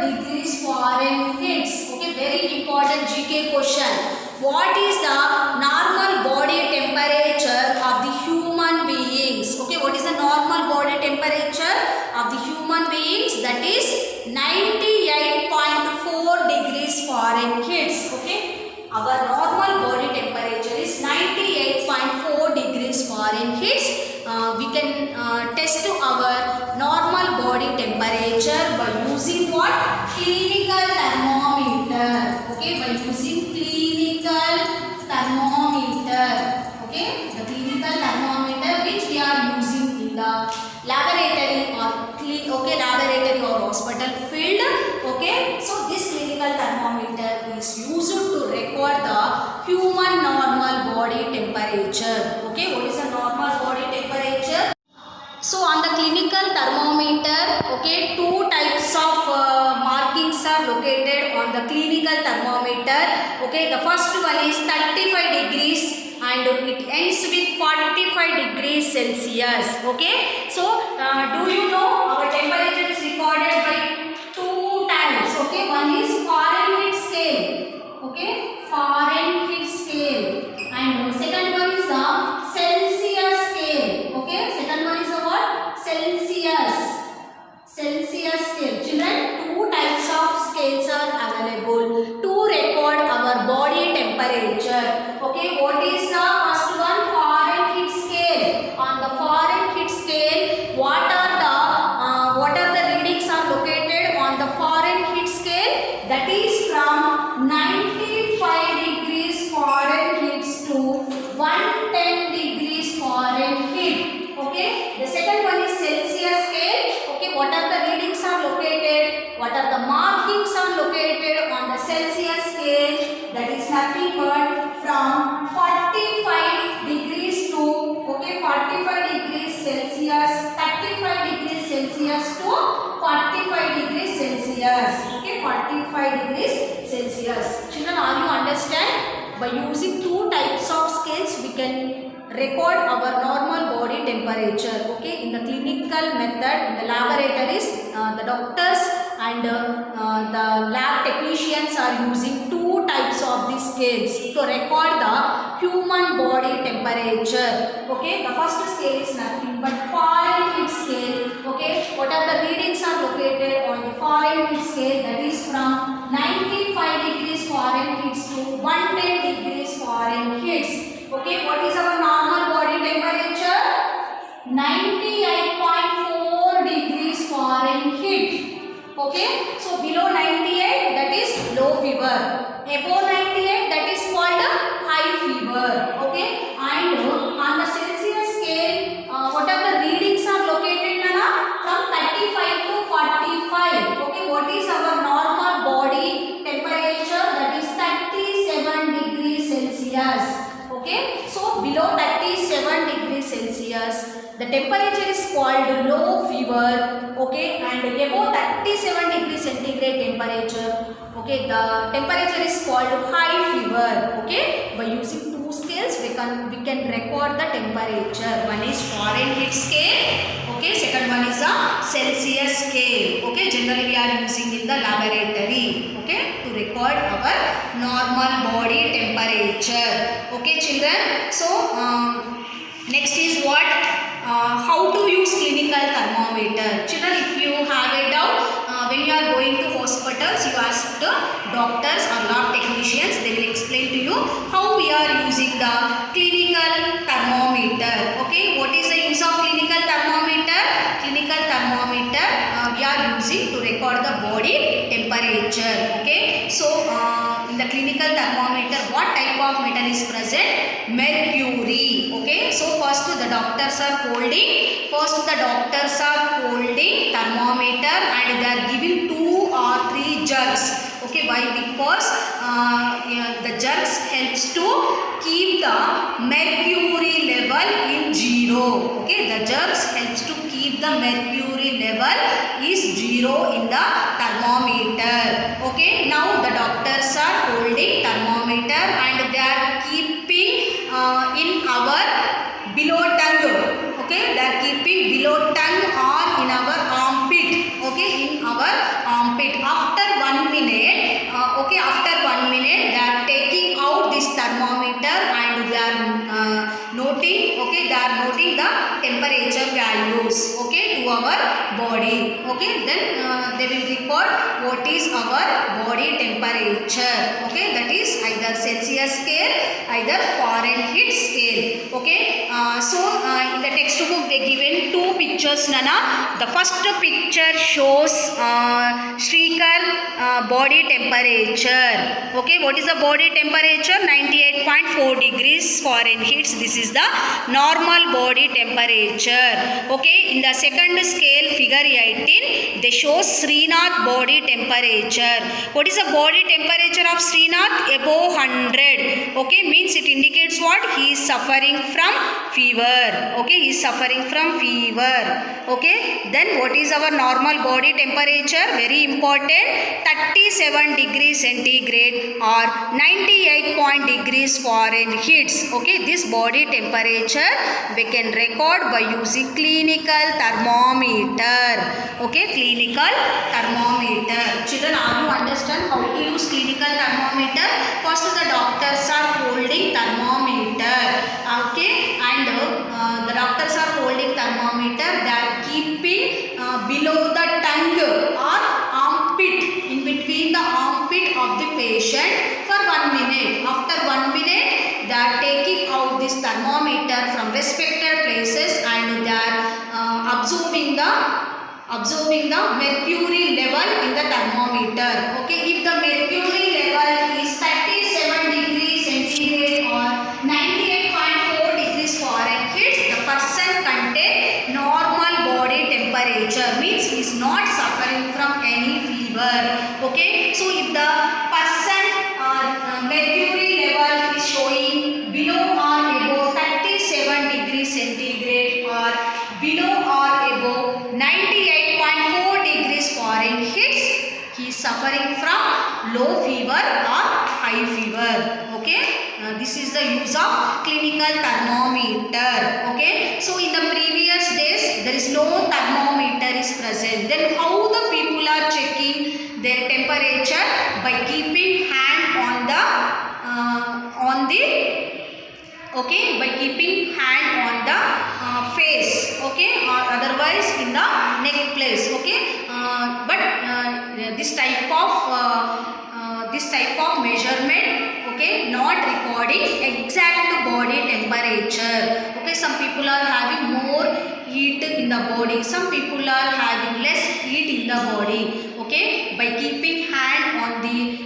degrees Fahrenheit. Okay, very important GK question. What is the normal body temperature of the human beings? Okay, what is the normal body temperature of the human beings? That is 98.4 degrees Fahrenheit. Okay, our normal body temperature is 98.4 degrees Fahrenheit. We can test our normal body temperature by using what? Clinical thermometer. Okay, by using clinical thermometer. Okay, the clinical thermometer which we are using in the laboratory or laboratory or hospital field. Okay, so this clinical thermometer is used to record the human normal body temperature. Okay, what is the normal body temperature? So on the clinical thermometer, okay, two types of markings are located on the clinical thermometer. Okay, the first one is 35 degrees and it ends with 45 degrees Celsius. Okay, so do you know our temperature is recorded by two times. Okay, one is Fahrenheit scale. Okay, Fahrenheit scale, and second one is the Celsius scale. Okay, second one is the what? Celsius scale. Children, two types of scales are available to record our body temperature. Okay, what is the first one? Fahrenheit scale. On the Fahrenheit scale, what are the readings are located on the Fahrenheit scale? That is from 95 degrees Fahrenheit to 110 degrees Fahrenheit. Okay, the second one is Celsius scale. Okay, what are the readings are located? What are the markings are located on the Celsius scale? That is nothing but from 45 degrees to 45 degrees Celsius, 35 degrees Celsius to 45 degrees Celsius. Okay, 45 degrees Celsius. Children, are you understand? By using two types of scales, we can record our normal body temperature. Okay, in the clinical method, in the laboratories, the doctors and the lab technicians are using two types of these scales to record the human body temperature. Okay, the first scale is nothing but Fahrenheit scale. Okay, what are the readings are located on the Fahrenheit scale? That is from 95 degrees Fahrenheit to 110 degrees Fahrenheit. Okay, what is our normal body temperature? 98.4 degrees Fahrenheit. Okay, so below 98 that is low fever, above 98 that is called high fever. Okay, and on the Celsius scale what are the readings are located Nana? From 35 to 45. Okay, what is our normal body temperature? That is 37 degrees Celsius. Okay, so below 37 degrees Celsius the temperature is called low fever. Okay, and above 37 degrees centigrade temperature, okay, the temperature is called high fever. Okay, by using two scales we can record the temperature. One is Fahrenheit scale, okay, second one is a Celsius scale. Okay, generally we are using in the laboratory, okay, to record our normal body temperature. Okay children, so next is what? How to use clinical thermometer. Children, if you have a doubt, when you are going to hospitals, you ask the doctors or lab technicians, they will explain to you how we are using the clinical thermometer. Okay, what is the use of clinical thermometer? Clinical thermometer we are using to record the body temperature. Okay, so in the clinical thermometer, what type of metal is present? Mercury. Okay, so first the doctors are holding thermometer and they are giving 2 or 3 jerks. Okay, why? Because the jerks helps to keep the mercury level in 0. Okay, the jerks helps to keep the mercury level is 0 in the thermometer. Okay, now the doctors are holding thermometer and they are keeping in our below tongue. Okay, they are keeping below tongue or in our armpit. Okay, in our armpit. After 1 minute, okay, after 1 minute they are taking out this thermometer and they are noting. Okay, they are noting the temperature values. Okay, to our body. Okay, then they will record what is our body temperature. Okay, that is either Celsius scale, either Fahrenheit scale. Okay, so in the textbook they given 2 pictures Nana. The first picture shows Shrikar body temperature. Okay, what is the body temperature? 98.4 degrees Fahrenheit. This is the normal body temperature. Okay, in the second scale figure 18 they show Srinath body temperature. What is the body temperature of Srinath? Above 100. Okay, means it indicates what? He is suffering from fever. Okay, he is suffering from fever. Okay, then what is our normal body temperature? Very important, 37 degrees centigrade or 98 degrees Fahrenheit. Okay, this body temperature we can record by using clinical thermometer. Okay, clinical thermometer. Children, are you understand how to use clinical thermometer? First the doctors are holding thermometer. Okay, and the doctors are holding thermometer. They are keeping below the tongue or armpit, in between the armpit of the patient for 1 minute. After 1 minute they are taking out this thermometer from respected places and they are observing the mercury level in the thermometer. Okay, if the mercury level is 37 degrees centigrade or 98.4 degrees Fahrenheit, the person contain normal body temperature, means he is not suffering from any fever. Okay, so if the person mercury level is showing below or above 37 degrees centigrade or below or above 98.4 degrees Fahrenheit, he is suffering from low fever or high fever. Okay, this is the use of clinical thermometer. Okay, so in the previous days there is no thermometer is present. Then how the people are checking their temperature? By keeping hand on the okay, by keeping hand on the face. Okay, or otherwise in the neck place. Okay, but this type of measurement, okay, not recording exact body temperature. Okay, some people are having more heat in the body, some people are having less heat in the body. Okay, by keeping hand on the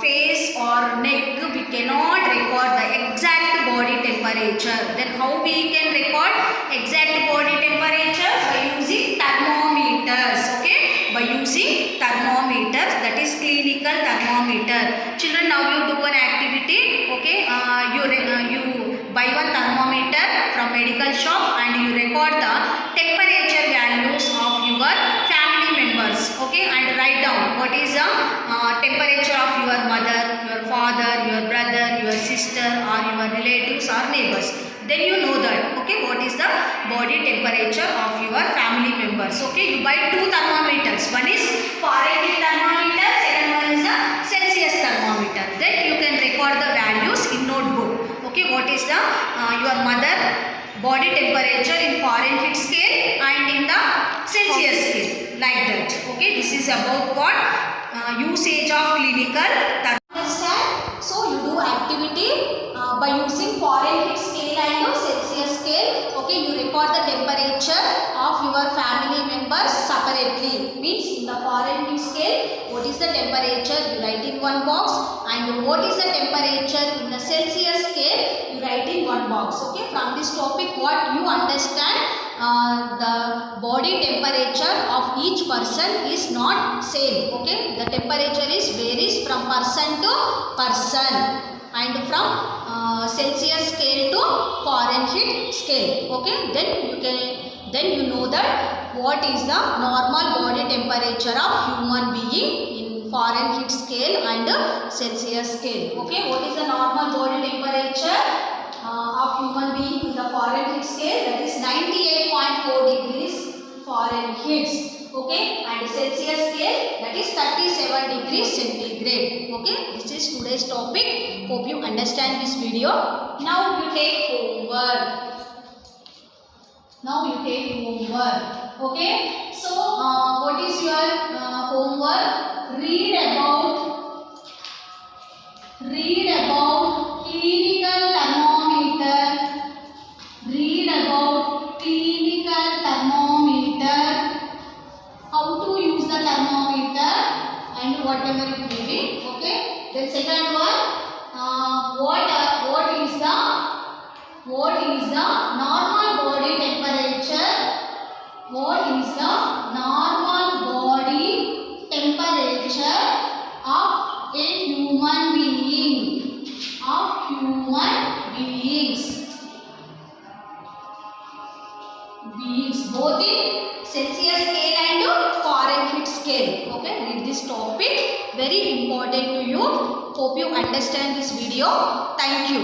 face or neck, we cannot record the exact body temperature. Then how we can record exact body temperature? By using thermometers. Okay, by using thermometers, that is clinical thermometer. Children, now you do one activity. Okay, you buy one thermometer from medical shop and you record the temperature values of your family members. Okay, and write down what is the temperature of your mother, your father, your brother, your sister, or your relatives or neighbors. Then you know that, okay, what is the body temperature of your family members. Okay, you buy two thermometers. One is Fahrenheit thermometer, second one is the Celsius thermometer. Then you can record the values in notebook. Okay, what is the your mother body temperature in Fahrenheit scale and in the Celsius scale, like that. Okay, this is about what usage of clinical thermometer. So you do activity by using Fahrenheit scale and Celsius scale. Okay, you record the temperature of your family members separately. Means in the Fahrenheit scale, what is the temperature? You write in one box, and what is the temperature in the Celsius scale? You write in one box. Okay, from this topic, what you understand? The body temperature of each person is not same. Okay, the temperature is varies from person to person and from Celsius scale to Fahrenheit scale. Okay, then you know that what is the normal body temperature of human being in Fahrenheit scale and Celsius scale. Okay, what is the normal body temperature of human being in the Fahrenheit scale? That is 98.4 degrees Fahrenheit. Okay, and Celsius scale, that is 37 degrees centigrade. Okay, this is today's topic. Hope you understand this video. Now you take homework. Okay, so what is your homework? Read about clinical thermometer. Read about clinical thermometer. How to use the thermometer and whatever it may be. Okay. Then second one, what is the normal body temperature? What is the normal body temperature of a human being? Of human beings. Both in Celsius scale and Fahrenheit scale. Okay, read this topic. Very important to you. Hope you understand this video. Thank you.